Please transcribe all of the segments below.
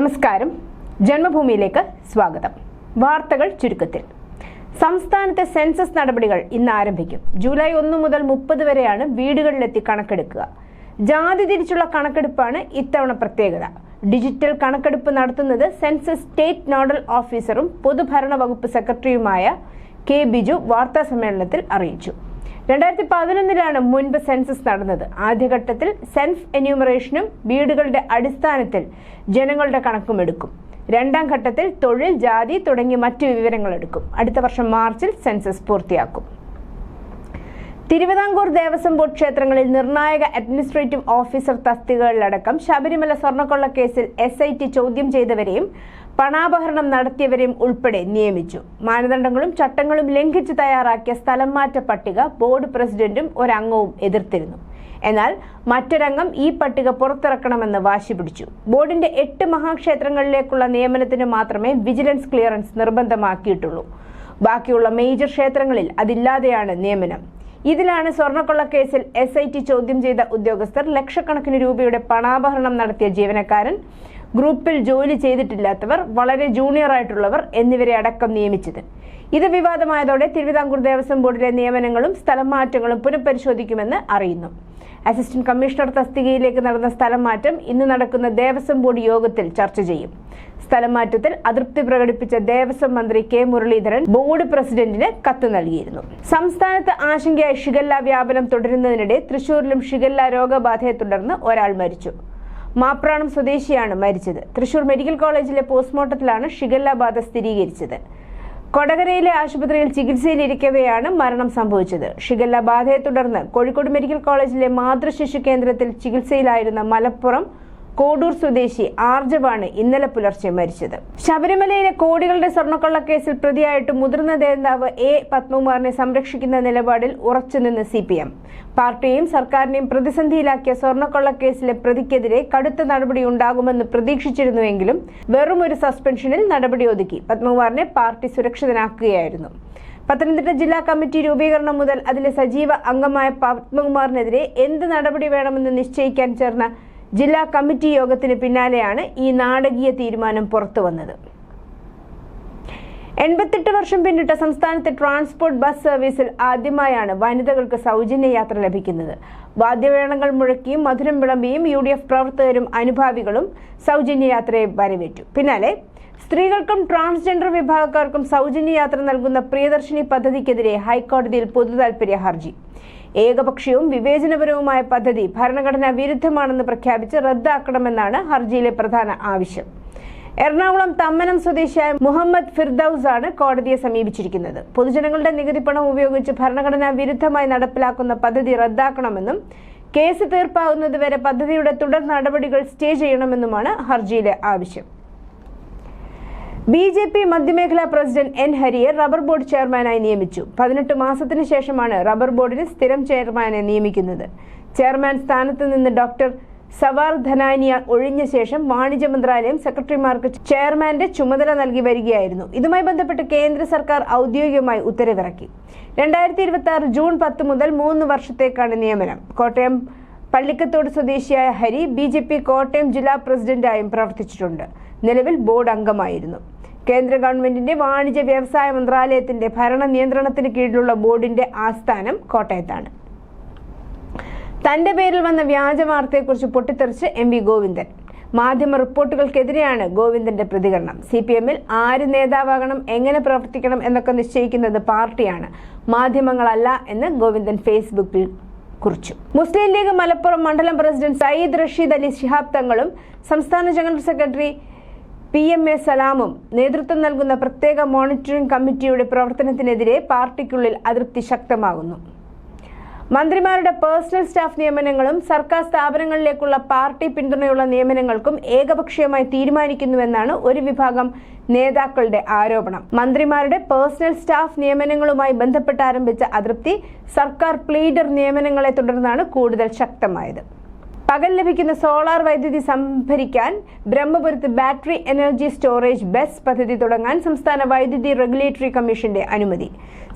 നമസ്കാരം, ജന്മഭൂമിയിലേക്ക് സ്വാഗതം. വാർത്തകൾ ചുരുക്കത്തിൽ. സംസ്ഥാനത്തെ സെൻസസ് നടപടികൾ ഇന്ന് ആരംഭിക്കും. ജൂലൈ 1 മുതൽ 30 വരെയാണ് വീടുകളിലെത്തി കണക്കെടുക്കുക. ജാതി തിരിച്ചുള്ള കണക്കെടുപ്പാണ് ഇത്തവണ പ്രത്യേകത. ഡിജിറ്റൽ കണക്കെടുപ്പ് നടത്തുന്നത് സെൻസസ് സ്റ്റേറ്റ് നോഡൽ ഓഫീസറും പൊതുഭരണ വകുപ്പ് സെക്രട്ടറിയുമായ കെ ബിജു വാർത്താസമ്മേളനത്തിൽ അറിയിച്ചു. 2011 മുൻപ് സെൻസസ് നടന്നത്. ആദ്യഘട്ടത്തിൽ സെൽഫ് എന്യൂമറേഷനും വീടുകളുടെ അടിസ്ഥാനത്തിൽ ജനങ്ങളുടെ കണക്കും എടുക്കും. രണ്ടാം ഘട്ടത്തിൽ തൊഴിൽ, ജാതി തുടങ്ങിയ മറ്റു വിവരങ്ങൾ എടുക്കും. അടുത്ത വർഷം മാർച്ചിൽ സെൻസസ് പൂർത്തിയാക്കും. തിരുവിതാംകൂർ ദേവസ്വം ബോർഡ് ക്ഷേത്രങ്ങളിൽ നിർണായക അഡ്മിനിസ്ട്രേറ്റീവ് ഓഫീസർ തസ്തികകളിലടക്കം ശബരിമല സ്വർണ്ണക്കൊള്ള കേസിൽ SIT ചോദ്യം ചെയ്തവരെയും പണാപഹരണം നടത്തിയവരെയും ഉൾപ്പെടെ നിയമിച്ചു. മാനദണ്ഡങ്ങളും ചട്ടങ്ങളും ലംഘിച്ച് തയ്യാറാക്കിയ സ്ഥലം മാറ്റ പട്ടിക ബോർഡ് പ്രസിഡന്റും ഒരംഗവും എതിർത്തിരുന്നു. എന്നാൽ മറ്റൊരംഗം ഈ പട്ടിക പുറത്തിറക്കണമെന്ന് വാശി പിടിച്ചു. ബോർഡിന്റെ 8 മഹാക്ഷേത്രങ്ങളിലേക്കുള്ള നിയമനത്തിന് മാത്രമേ വിജിലൻസ് ക്ലിയറൻസ് നിർബന്ധമാക്കിയിട്ടുള്ളൂ. ബാക്കിയുള്ള മേജർ ക്ഷേത്രങ്ങളിൽ അതില്ലാതെയാണ് നിയമനം. ഇതിലാണ് സ്വർണ്ണക്കൊള്ള കേസിൽ SIT ചോദ്യം ചെയ്ത ഉദ്യോഗസ്ഥർ, ലക്ഷക്കണക്കിന് രൂപയുടെ പണാപഹരണം നടത്തിയ ജീവനക്കാരൻ, ഗ്രൂപ്പിൽ ജോലി ചെയ്തിട്ടില്ലാത്തവർ, വളരെ ജൂനിയർ ആയിട്ടുള്ളവർ എന്നിവരെ അടക്കം നിയമിച്ചത്. ഇത് വിവാദമായതോടെ തിരുവിതാംകൂർ ദേവസ്വം ബോർഡിലെ നിയമനങ്ങളും സ്ഥലം മാറ്റങ്ങളും പുനഃപരിശോധിക്കുമെന്ന് അറിയുന്നു. അസിസ്റ്റന്റ് കമ്മീഷണർ തസ്തികയിലേക്ക് നടന്ന സ്ഥലം മാറ്റം ഇന്ന് നടക്കുന്ന ദേവസ്വം ബോർഡ് യോഗത്തിൽ ചർച്ച ചെയ്യും. സ്ഥലം മാറ്റത്തിൽ അതൃപ്തി പ്രകടിപ്പിച്ച ദേവസ്വം മന്ത്രി കെ മുരളീധരൻ ബോർഡ് പ്രസിഡന്റിന് കത്ത് നൽകിയിരുന്നു. സംസ്ഥാനത്ത് ആശങ്കയായി ഷിഗല്ല വ്യാപനം തുടരുന്നതിനിടെ തൃശൂരിലും ഷിഗല്ല രോഗബാധയെ തുടർന്ന് ഒരാൾ മരിച്ചു. മാപ്രാണം സ്വദേശിയാണ് മരിച്ചത്. തൃശൂർ മെഡിക്കൽ കോളേജിലെ പോസ്റ്റ്മോർട്ടത്തിലാണ് ഷിഗല്ല ബാധ സ്ഥിരീകരിച്ചത്. കൊടകരയിലെ ആശുപത്രിയിൽ ചികിത്സയിലിരിക്കവെയാണ് മരണം സംഭവിച്ചത്. ഷിഗല്ല ബാധയെ തുടർന്ന് കോഴിക്കോട് മെഡിക്കൽ കോളേജിലെ മാതൃശിശു കേന്ദ്രത്തിൽ ചികിത്സയിലായിരുന്ന മലപ്പുറം കോഡൂർ സ്വദേശി ആർജവാണ് ഇന്നലെ പുലർച്ചെ മരിച്ചത്. ശബരിമലയിലെ കോടികളുടെ സ്വർണ്ണക്കൊള്ള കേസിൽ പ്രതിയായിട്ട് മുതിർന്ന നേതാവ് A. പത്മകുമാറിനെ സംരക്ഷിക്കുന്ന നിലപാടിൽ ഉറച്ചുനിന്ന് CPM. പാർട്ടിയെയും സർക്കാരിനെയും പ്രതിസന്ധിയിലാക്കിയ സ്വർണ്ണക്കൊള്ള കേസിലെ പ്രതിക്കെതിരെ കടുത്ത നടപടി ഉണ്ടാകുമെന്ന് പ്രതീക്ഷിച്ചിരുന്നുവെങ്കിലും വെറും ഒരു സസ്പെൻഷനിൽ നടപടി ഒതുക്കി പത്മകുമാറിനെ പാർട്ടി സുരക്ഷിതനാക്കുകയായിരുന്നു. പത്തനംതിട്ട ജില്ലാ കമ്മിറ്റി രൂപീകരണം മുതൽ അതിലെ സജീവ അംഗമായ പത്മകുമാറിനെതിരെ എന്ത് നടപടി വേണമെന്ന് നിശ്ചയിക്കാൻ ചേർന്ന ജില്ലാ കമ്മിറ്റി യോഗത്തിന് പിന്നാലെയാണ് ഈ നാടകീയ തീരുമാനം പുറത്തുവന്നത്. 88 വർഷം പിന്നിട്ട സംസ്ഥാനത്തെ ട്രാൻസ്പോർട്ട് ബസ് സർവീസിൽ ആദ്യമായാണ് വനിതകൾക്ക് സൗജന്യ യാത്ര ലഭിക്കുന്നത്. വാദ്യമേളങ്ങൾ മുഴക്കിയും മധുരം വിളമ്പിയും UDF പ്രവർത്തകരും അനുഭാവികളും സൗജന്യ യാത്രയെ വരവേറ്റു. പിന്നാലെ സ്ത്രീകൾക്കും ട്രാൻസ്ജെൻഡർ വിഭാഗക്കാർക്കും സൗജന്യ യാത്ര നൽകുന്ന പ്രിയദർശിനി പദ്ധതിക്കെതിരെ ഹൈക്കോടതിയിൽ പൊതുതാൽപര്യ ഹർജി. ഏകപക്ഷീയവും വിവേചനപരവുമായ പദ്ധതി ഭരണഘടനാ വിരുദ്ധമാണെന്ന് പ്രഖ്യാപിച്ച് റദ്ദാക്കണമെന്നാണ് ഹർജിയിലെ പ്രധാന ആവശ്യം. എറണാകുളം തമ്മനം സ്വദേശിയായ മുഹമ്മദ് ഫിർദൌസ് ആണ് കോടതിയെ സമീപിച്ചിരിക്കുന്നത്. പൊതുജനങ്ങളുടെ നികുതി പണം ഉപയോഗിച്ച് ഭരണഘടനാ വിരുദ്ധമായി നടപ്പിലാക്കുന്ന പദ്ധതി റദ്ദാക്കണമെന്നും കേസ് തീർപ്പാകുന്നതുവരെ പദ്ധതിയുടെ തുടർ നടപടികൾ സ്റ്റേ ചെയ്യണമെന്നുമാണ് ഹർജിയിലെ ആവശ്യം. BJP മധ്യമേഖലാ പ്രസിഡന്റ് N. ഹരിയെ റബ്ബർ ബോർഡ് ചെയർമാനായി നിയമിച്ചു. 18 മാസത്തിന് ശേഷമാണ് റബ്ബർ ബോർഡിന് സ്ഥിരം ചെയർമാനെ നിയമിക്കുന്നത്. ചെയർമാൻ സ്ഥാനത്ത് നിന്ന് ഡോക്ടർ സവാർ ധനാനിയ ഒഴിഞ്ഞ ശേഷം വാണിജ്യ മന്ത്രാലയം സെക്രട്ടറിമാർക്ക് ചെയർമാന്റെ ചുമതല നൽകി വരികയായിരുന്നു. ഇതുമായി ബന്ധപ്പെട്ട് കേന്ദ്ര സർക്കാർ ഔദ്യോഗികമായി ഉത്തരവിറക്കി. 2026 ജൂൺ 10 മുതൽ 3 വർഷത്തേക്കാണ് നിയമനം. കോട്ടയം പള്ളിക്കത്തോട് സ്വദേശിയായ ഹരി BJP കോട്ടയം ജില്ലാ പ്രസിഡന്റായും പ്രവർത്തിച്ചിട്ടുണ്ട്. നിലവിൽ ബോർഡ് അംഗമായിരുന്നു. കേന്ദ്ര ഗവൺമെന്റിന്റെ വാണിജ്യ വ്യവസായ മന്ത്രാലയത്തിന്റെ ഭരണ നിയന്ത്രണത്തിന് കീഴിലുള്ള ബോർഡിന്റെ ആസ്ഥാനം കോട്ടയത്താണ്. തന്റെ പേരിൽ വന്ന വ്യാജ വാർത്തയെക്കുറിച്ച് പൊട്ടിത്തെറിച്ച് MV ഗോവിന്ദൻ. മാധ്യമ റിപ്പോർട്ടുകൾക്കെതിരെയാണ് ഗോവിന്ദന്റെ പ്രതികരണം. CPMൽ ആര് നേതാവാകണം, എങ്ങനെ പ്രവർത്തിക്കണം എന്നൊക്കെ നിശ്ചയിക്കുന്നത് പാർട്ടിയാണ്, മാധ്യമങ്ങളല്ല എന്ന് ഗോവിന്ദൻ ഫേസ്ബുക്കിൽ കുറിച്ചു. മുസ്ലിം ലീഗ് മലപ്പുറം മണ്ഡലം പ്രസിഡന്റ് സയ്യിദ് റഷീദ് അലി ശിഹാബ് തങ്ങളും സംസ്ഥാന ജനറൽ സെക്രട്ടറി PMA സലാമും നേതൃത്വം നൽകുന്ന പ്രത്യേക മോണിറ്ററിംഗ് കമ്മിറ്റിയുടെ പ്രവർത്തനത്തിനെതിരെ പാർട്ടിക്കുള്ളിൽ അതൃപ്തി ശക്തമാകുന്നു. മന്ത്രിമാരുടെ പേഴ്സണൽ സ്റ്റാഫ് നിയമനങ്ങളും സർക്കാർ സ്ഥാപനങ്ങളിലേക്കുള്ള പാർട്ടി പിന്തുണയുള്ള നിയമനങ്ങൾക്കും ഏകപക്ഷീയമായി തീരുമാനിക്കുന്നുവെന്നാണ് ഒരു വിഭാഗം നേതാക്കളുടെ ആരോപണം. മന്ത്രിമാരുടെ പേഴ്സണൽ സ്റ്റാഫ് നിയമനങ്ങളുമായി ബന്ധപ്പെട്ട് ആരംഭിച്ച അതൃപ്തി സർക്കാർ പ്ലീഡർ നിയമനങ്ങളെ തുടർന്നാണ് കൂടുതൽ ശക്തമായത്. പകൽ ലഭിക്കുന്ന സോളാർ വൈദ്യുതി സംഭരിക്കാൻ ബ്രഹ്മപുരത്ത് ബാറ്ററി എനർജി സ്റ്റോറേജ് ബെസ് പദ്ധതി തുടങ്ങാൻ സംസ്ഥാന വൈദ്യുതി റെഗുലേറ്ററി കമ്മീഷന്റെ അനുമതി.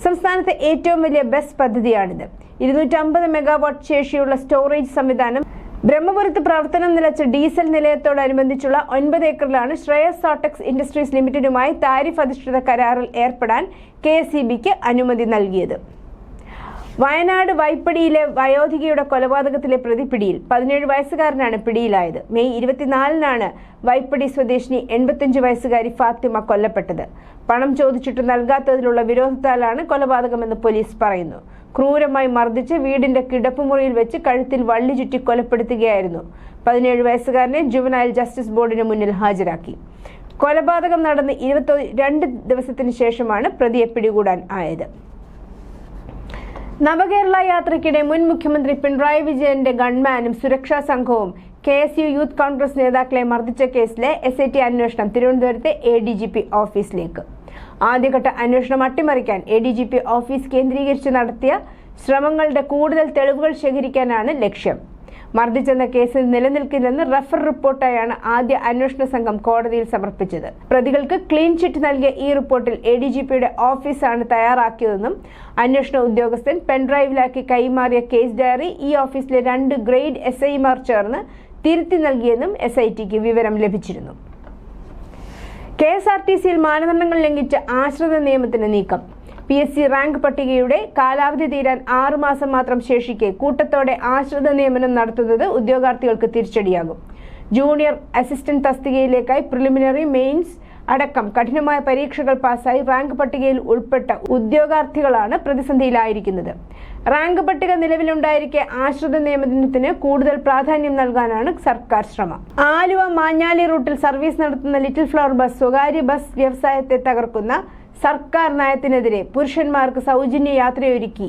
സംസ്ഥാനത്തെ ഏറ്റവും വലിയ ബെസ് പദ്ധതിയാണിത്. 250 മെഗാവാട്ട് ശേഷിയുള്ള സ്റ്റോറേജ് സംവിധാനം ബ്രഹ്മപുരത്ത് പ്രവർത്തനം നിലച്ച ഡീസൽ നിലയത്തോടനുബന്ധിച്ചുള്ള 9 ഏക്കറിലാണ് ശ്രേയസ് സോട്ടക്സ് ഇൻഡസ്ട്രീസ് ലിമിറ്റഡുമായി താരിഫ് അധിഷ്ഠിത കരാറിൽ ഏർപ്പെടാൻ KSEBിക്ക് അനുമതി നൽകിയത്. വയനാട് വൈപ്പടിയിലെ വയോധികയുടെ കൊലപാതകത്തിലെ പ്രതി പിടിയിൽ. 17 വയസ്സുകാരനാണ് പിടിയിലായത്. മെയ് 24-നാണ് വൈപ്പടി സ്വദേശിനി 85 വയസ്സുകാരി ഫാത്തിമ കൊല്ലപ്പെട്ടത്. പണം ചോദിച്ചിട്ട് നൽകാത്തതിലുള്ള വിരോധത്താലാണ് കൊലപാതകമെന്ന് പോലീസ് പറയുന്നു. ക്രൂരമായി മർദ്ദിച്ച് വീടിന്റെ കിടപ്പുമുറിയിൽ വെച്ച് കഴുത്തിൽ വള്ളി ചുറ്റി കൊലപ്പെടുത്തുകയായിരുന്നു. 17 വയസ്സുകാരനെ ജുവനൈൽ ജസ്റ്റിസ് ബോർഡിന് മുന്നിൽ ഹാജരാക്കി. കൊലപാതകം നടന്ന് 22 ദിവസത്തിന് ശേഷമാണ് പ്രതിയെ പിടികൂടാൻ ആയത്. നവകേരള യാത്രയ്ക്കിടെ മുൻ മുഖ്യമന്ത്രി പിണറായി വിജയന്റെ ഗൺമാനും സുരക്ഷാ സംഘവും KSU യൂത്ത് കോൺഗ്രസ് നേതാക്കളെ മർദ്ദിച്ച കേസിലെ SIT അന്വേഷണം തിരുവനന്തപുരത്തെ ADGP ഓഫീസിലേക്ക്. ആദ്യഘട്ട അന്വേഷണം അട്ടിമറിക്കാൻ ADGP ഓഫീസ് കേന്ദ്രീകരിച്ച് നടത്തിയ ശ്രമങ്ങളുടെ കൂടുതൽ തെളിവുകൾ ശേഖരിക്കാനാണ് ലക്ഷ്യം. മർദ്ദിച്ചെന്ന കേസിൽ നിലനിൽക്കില്ലെന്ന് റഫർ റിപ്പോർട്ടായാണ് ആദ്യ അന്വേഷണ സംഘം കോടതിയിൽ സമർപ്പിച്ചത്. പ്രതികൾക്ക് ക്ലീൻ ചിറ്റ് നൽകിയ ഈ റിപ്പോർട്ടിൽ ADGPയുടെ ഓഫീസാണ് തയ്യാറാക്കിയതെന്നും അന്വേഷണ ഉദ്യോഗസ്ഥൻ പെൻഡ്രൈവിലാക്കി കൈമാറിയ കേസ് ഡയറി ഈ ഓഫീസിലെ 2 ഗ്രേഡ് SIമാർ ചേർന്ന് തിരുത്തി നൽകിയെന്നും SITക്ക് വിവരം ലഭിച്ചിരുന്നു. KSRTCയിൽ മാനദണ്ഡങ്ങൾ ലംഘിച്ച ആശ്രിത നിയമത്തിന് നീക്കം. PSC റാങ്ക് പട്ടികയുടെ കാലാവധി തീരാൻ 6 മാസം മാത്രം ശേഷിക്കെ കൂട്ടത്തോടെ ആശ്രിത നിയമനം നടത്തുന്നത് ഉദ്യോഗാർത്ഥികൾക്ക് തിരിച്ചടിയാകും. ജൂനിയർ അസിസ്റ്റന്റ് തസ്തികയിലേക്കായി പ്രിലിമിനറി, മെയിൻസ് അടക്കം കഠിനമായ പരീക്ഷകൾ പാസ്സായി റാങ്ക് പട്ടികയിൽ ഉൾപ്പെട്ട ഉദ്യോഗാർത്ഥികളാണ് പ്രതിസന്ധിയിലായിരിക്കുന്നത്. റാങ്ക് പട്ടിക നിലവിലുണ്ടായിരിക്കെ ആശ്രിത നിയമനത്തിന് കൂടുതൽ പ്രാധാന്യം നൽകാനാണ് സർക്കാർ ശ്രമം. ആലുവ മാഞ്ഞാലി റൂട്ടിൽ സർവീസ് നടത്തുന്ന ലിറ്റിൽ ഫ്ലവർ ബസ് സ്വകാര്യ ബസ് വ്യവസായത്തെ തകർക്കുന്ന സർക്കാർ നയത്തിനെതിരെ പുരുഷന്മാർക്ക് സൗജന്യ യാത്രയൊരുക്കി.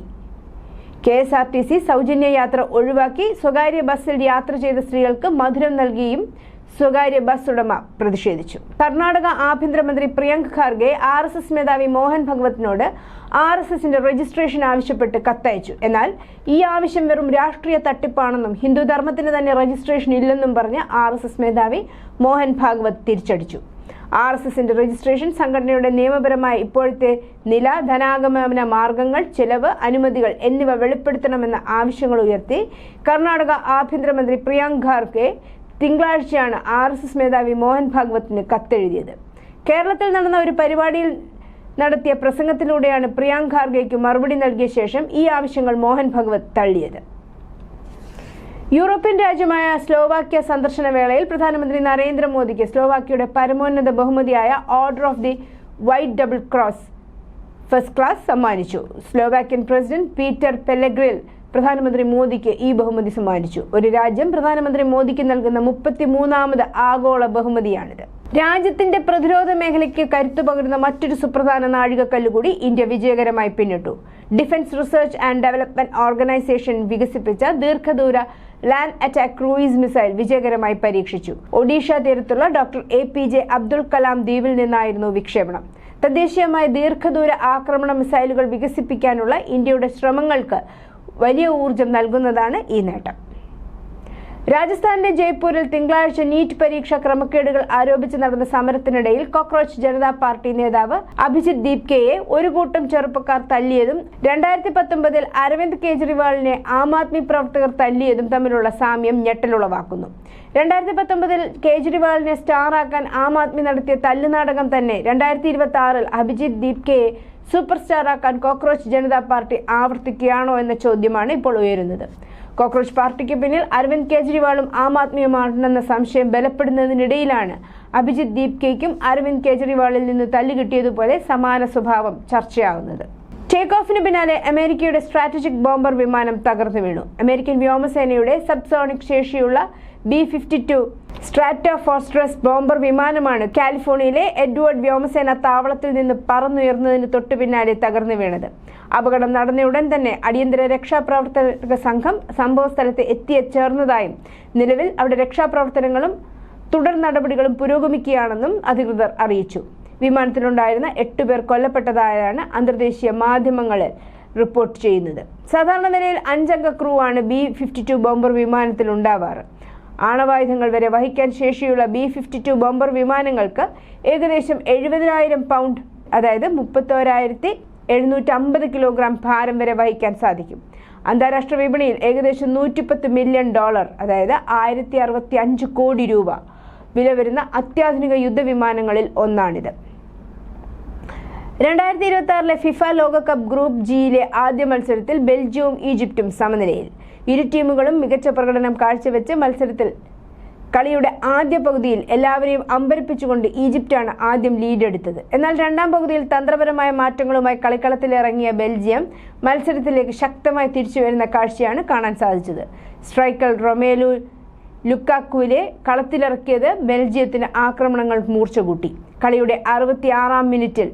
KSRTC സൗജന്യ യാത്ര ഒഴിവാക്കി സ്വകാര്യ ബസ്സിൽ യാത്ര ചെയ്ത സ്ത്രീകൾക്ക് മധുരം നൽകിയും സ്വകാര്യ ബസ് ഉടമ പ്രതിഷേധിച്ചു. കർണാടക ആഭ്യന്തരമന്ത്രി പ്രിയങ്ക് ഖാർഗെ RSS മേധാവി മോഹൻ ഭഗവത്തിനോട് RSSന്റെ രജിസ്ട്രേഷൻ ആവശ്യപ്പെട്ട് കത്തയച്ചു. എന്നാൽ ഈ ആവശ്യം വെറും രാഷ്ട്രീയ തട്ടിപ്പാണെന്നും ഹിന്ദു ധർമ്മത്തിന് തന്നെ രജിസ്ട്രേഷൻ ഇല്ലെന്നും പറഞ്ഞ് RSS മേധാവി മോഹൻ ഭാഗവത് തിരിച്ചടിച്ചു. RSSന്റെ രജിസ്ട്രേഷൻ, സംഘടനയുടെ നിയമപരമായ ഇപ്പോഴത്തെ നില, ധനാഗമന മാർഗങ്ങൾ, ചെലവ്, അനുമതികൾ എന്നിവ വെളിപ്പെടുത്തണമെന്ന ആവശ്യങ്ങൾ ഉയർത്തി കർണാടക ആഭ്യന്തരമന്ത്രി പ്രിയങ്ക് ഖാർഗെ തിങ്കളാഴ്ചയാണ് RSS മേധാവി മോഹൻ ഭാഗവത്തിന് കത്തെഴുതിയത്. കേരളത്തിൽ നടന്ന ഒരു പരിപാടിയിൽ നടത്തിയ പ്രസംഗത്തിലൂടെയാണ് പ്രിയങ്ക് ഖാർഗെയ്ക്ക് മറുപടി നൽകിയ ശേഷം ഈ ആവശ്യങ്ങൾ മോഹൻ ഭാഗവത് തള്ളിയത്. യൂറോപ്യൻ രാജ്യമായ സ്ലോവാക്യ സന്ദർശന വേളയിൽ പ്രധാനമന്ത്രി നരേന്ദ്രമോദിക്ക് സ്ലോവാക്യയുടെ പരമോന്നത ബഹുമതിയായ order of the white double cross first class സമ്മാനിച്ചു. സ്ലോവാക്യൻ പ്രസിഡന്റ് പീറ്റർ പെല്ലഗ്രിൽ പ്രധാനമന്ത്രി മോദിക്ക് ഈ ബഹുമതി സമ്മാനിച്ചു. ഒരു രാജ്യം പ്രധാനമന്ത്രി മോദിക്ക് നൽകുന്ന 33ാമത് ആഗോള ബഹുമതിയാണിത്. രാജ്യത്തിന്റെ പ്രതിരോധ മേഖലയ്ക്ക് കരുത്തു പകരുന്ന മറ്റൊരു സുപ്രധാന നാഴികക്കല്ലുകൂടി ഇന്ത്യ വിജയകരമായി പിന്നിട്ടു. Defence research and development organisation വികസിപ്പിച്ച ദീർഘദൂര ലാൻഡ് അറ്റാക്ക് ക്രൂയിസ് മിസൈൽ വിജയകരമായി പരീക്ഷിച്ചു. ഒഡീഷ തീരത്തുള്ള ഡോക്ടർ APJ അബ്ദുൽ കലാം ദ്വീപിൽ നിന്നായിരുന്നു വിക്ഷേപണം. തദ്ദേശീയമായ ദീർഘദൂര ആക്രമണ മിസൈലുകൾ വികസിപ്പിക്കാനുള്ള ഇന്ത്യയുടെ ശ്രമങ്ങൾക്ക് വലിയ ഊർജം നൽകുന്നതാണ് ഈ നേട്ടം. രാജസ്ഥാനിലെ ജയ്പൂരിൽ തിങ്കളാഴ്ച നീറ്റ് പരീക്ഷ ക്രമക്കേടുകൾ ആരോപിച്ച് നടന്ന സമരത്തിനിടയിൽ കോക്രോച്ച് ജനതാ പാർട്ടി നേതാവ് അഭിജിത് ദീപ്കെയെ ഒരു കൂട്ടം ചെറുപ്പക്കാർ തല്ലിയതും 2019 അരവിന്ദ് കെജ്രിവാളിനെ ആം ആദ്മി പ്രവർത്തകർ തല്ലിയതും തമ്മിലുള്ള സാമ്യം ഞെട്ടലുളവാക്കുന്നു. 2019 കേജ്രിവാളിനെ സ്റ്റാറാക്കാൻ ആം ആദ്മി നടത്തിയ തല്ലുനാടകം തന്നെ 2026 അഭിജിത് ദീപ്കെയെ സൂപ്പർ സ്റ്റാറാക്കാൻ കോക്രോച്ച് ജനതാ പാർട്ടി ആവർത്തിക്കുകയാണോ എന്ന ചോദ്യമാണ് ഇപ്പോൾ ഉയരുന്നത്. കോക്രോച്ച് പാർട്ടിക്ക് പിന്നിൽ അരവിന്ദ് കെജ്രിവാളും ആം ആദ്മിയുമാണെന്ന സംശയം ബലപ്പെടുന്നതിനിടയിലാണ് അഭിജിത് ദീപ്കെയ്ക്കും അരവിന്ദ് കെജ്രിവാളിൽ നിന്ന് തല്ലുകിട്ടിയതുപോലെ സമാന സ്വഭാവം ചർച്ചയാവുന്നത്. ടേക്ക് ഓഫിന് പിന്നാലെ അമേരിക്കയുടെ സ്ട്രാറ്റജിക് ബോംബർ വിമാനം തകർന്നു വീണു. അമേരിക്കൻ വ്യോമസേനയുടെ സബ്സോണിക് ശേഷിയുള്ള B-52 സ്ട്രാറ്റോഫോർട്രസ് ബോംബർ വിമാനമാണ് കാലിഫോർണിയയിലെ എഡ്വേർഡ് വ്യോമസേന താവളത്തിൽ നിന്ന് പറന്നുയർന്നതിന് തൊട്ടു പിന്നാലെ തകർന്നു വീണത്. അപകടം നടന്നയുടൻ തന്നെ അടിയന്തര രക്ഷാപ്രവർത്തക സംഘം സംഭവ സ്ഥലത്ത് എത്തിച്ചേർന്നതായും നിലവിൽ അവിടെ രക്ഷാപ്രവർത്തനങ്ങളും തുടർ നടപടികളും പുരോഗമിക്കുകയാണെന്നും അധികൃതർ അറിയിച്ചു. വിമാനത്തിലുണ്ടായിരുന്ന 8 പേർ കൊല്ലപ്പെട്ടതായാണ് അന്തർദേശീയ മാധ്യമങ്ങളിൽ റിപ്പോർട്ട് ചെയ്യുന്നത്. സാധാരണ നിലയിൽ 5 അംഗ ക്രൂ ആണ് B-52 ബോംബർ വിമാനത്തിൽ ഉണ്ടാവാറ്. ആണവായുധങ്ങൾ വരെ വഹിക്കാൻ ശേഷിയുള്ള B-52 ബോംബർ വിമാനങ്ങൾക്ക് ഏകദേശം 70,000 പൗണ്ട്, അതായത് 31,750 കിലോഗ്രാം ഭാരം വരെ വഹിക്കാൻ സാധിക്കും. അന്താരാഷ്ട്ര വിപണിയിൽ ഏകദേശം $110 മില്യൺ, അതായത് 1065 കോടി രൂപ വില വരുന്ന അത്യാധുനിക യുദ്ധവിമാനങ്ങളിൽ ഒന്നാണിത്. 2026 ഫിഫ ലോകകപ്പ് ഗ്രൂപ്പ് ജിയിലെ ആദ്യ മത്സരത്തിൽ ബെൽജിയവും ഈജിപ്തും സമനിലയിൽ. ഇരു ടീമുകളും മികച്ച പ്രകടനം കാഴ്ചവെച്ച് മത്സരത്തിൽ കളിയുടെ ആദ്യ പകുതിയിൽ എല്ലാവരെയും അമ്പരപ്പിച്ചുകൊണ്ട് ഈജിപ്റ്റാണ് ആദ്യം ലീഡെടുത്തത്. എന്നാൽ രണ്ടാം പകുതിയിൽ തന്ത്രപരമായ മാറ്റങ്ങളുമായി കളിക്കളത്തിലിറങ്ങിയ ബെൽജിയം മത്സരത്തിലേക്ക് ശക്തമായി തിരിച്ചുവരുന്ന കാഴ്ചയാണ് കാണാൻ സാധിച്ചത്. സ്ട്രൈക്കർ റൊമേലു ലുക്കാക്കുവിനെ കളത്തിലിറക്കിയത് ബെൽജിയത്തിന് ആക്രമണങ്ങൾ മൂർച്ച കൂട്ടി. കളിയുടെ 66-ാം മിനിറ്റിൽ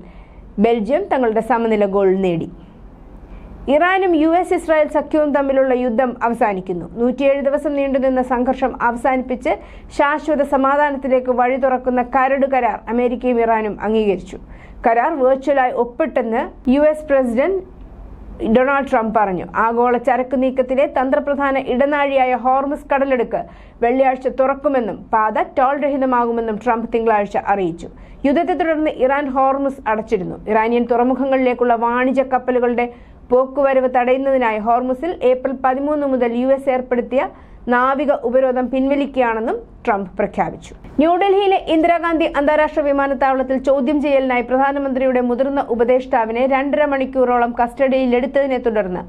ബെൽജിയം തങ്ങളുടെ സമനില ഗോൾ നേടി. ഇറാനും US-ഇസ്രായേൽ സഖ്യവും തമ്മിലുള്ള യുദ്ധം അവസാനിക്കുന്നു. 107 ദിവസം നീണ്ടുനിന്ന സംഘർഷം അവസാനിപ്പിച്ച് ശാശ്വത സമാധാനത്തിലേക്ക് വഴി തുറക്കുന്ന കരട് കരാർ അമേരിക്കയും ഇറാനും അംഗീകരിച്ചു. കരാർ വെർച്വലായി ഒപ്പിട്ടെന്ന് US പ്രസിഡന്റ് ഡൊണാൾഡ് ട്രംപ് പറഞ്ഞു. ആഗോള ചരക്ക് നീക്കത്തിലെ തന്ത്രപ്രധാന ഇടനാഴിയായ ഹോർമുസ് കടലെടുക്ക് വെള്ളിയാഴ്ച തുറക്കുമെന്നും പാത ടോൾ രഹിതമാകുമെന്നും ട്രംപ് തിങ്കളാഴ്ച അറിയിച്ചു. യുദ്ധത്തെ തുടർന്ന് ഇറാൻ ഹോർമുസ് അടച്ചിരുന്നു. ഇറാനിയൻ തുറമുഖങ്ങളിലേക്കുള്ള വാണിജ്യ കപ്പലുകളുടെ പോക്കുവരവ് തടയുന്നതിനായി ഹോർമുസിൽ ഏപ്രിൽ 13 മുതൽ US ഏർപ്പെടുത്തിയ നാവിക ഉപരോധം പിൻവലിക്കുകയാണെന്നും ട്രംപ് പ്രഖ്യാപിച്ചു. ന്യൂഡൽഹിയിലെ ഇന്ദിരാഗാന്ധി അന്താരാഷ്ട്ര വിമാനത്താവളത്തിൽ ചോദ്യം ചെയ്യലിനായി പ്രധാനമന്ത്രിയുടെ മുതിർന്ന ഉപദേഷ്ടാവിനെ 2.5 മണിക്കൂറോളം കസ്റ്റഡിയിലെടുത്തതിനെ തുടർന്ന്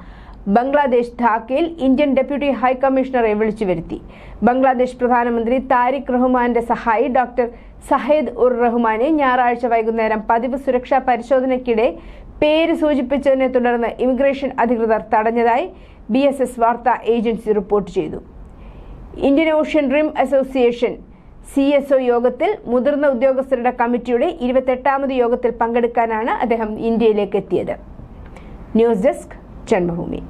ബംഗ്ലാദേശ് ധാക്കയിൽ ഇന്ത്യൻ ഡെപ്യൂട്ടി ഹൈക്കമ്മീഷണറെ വിളിച്ചു വരുത്തി. ബംഗ്ലാദേശ് പ്രധാനമന്ത്രി താരിഖ് റഹ്മാന്റെ സഹായി ഡോക്ടർ സഹേദ് ഉർ റഹ്മാനെ ഞായറാഴ്ച വൈകുന്നേരം പതിവ് സുരക്ഷാ പരിശോധനയ്ക്കിടെ പേര് സൂചിപ്പിച്ചതിനെ തുടർന്ന് ഇമിഗ്രേഷൻ അധികൃതർ തടഞ്ഞതായി BSS വാർത്താ ഏജൻസി റിപ്പോർട്ട് ചെയ്തു. ഇന്ത്യൻ ഓഷ്യൻ റിം അസോസിയേഷൻ CSO യോഗത്തിൽ മുതിർന്ന ഉദ്യോഗസ്ഥരുടെ കമ്മിറ്റിയുടെ 28ാമത് യോഗത്തിൽ പങ്കെടുക്കാനാണ് അദ്ദേഹം ഇന്ത്യയിലേക്ക് എത്തിയത്. News desk Janmabhumi.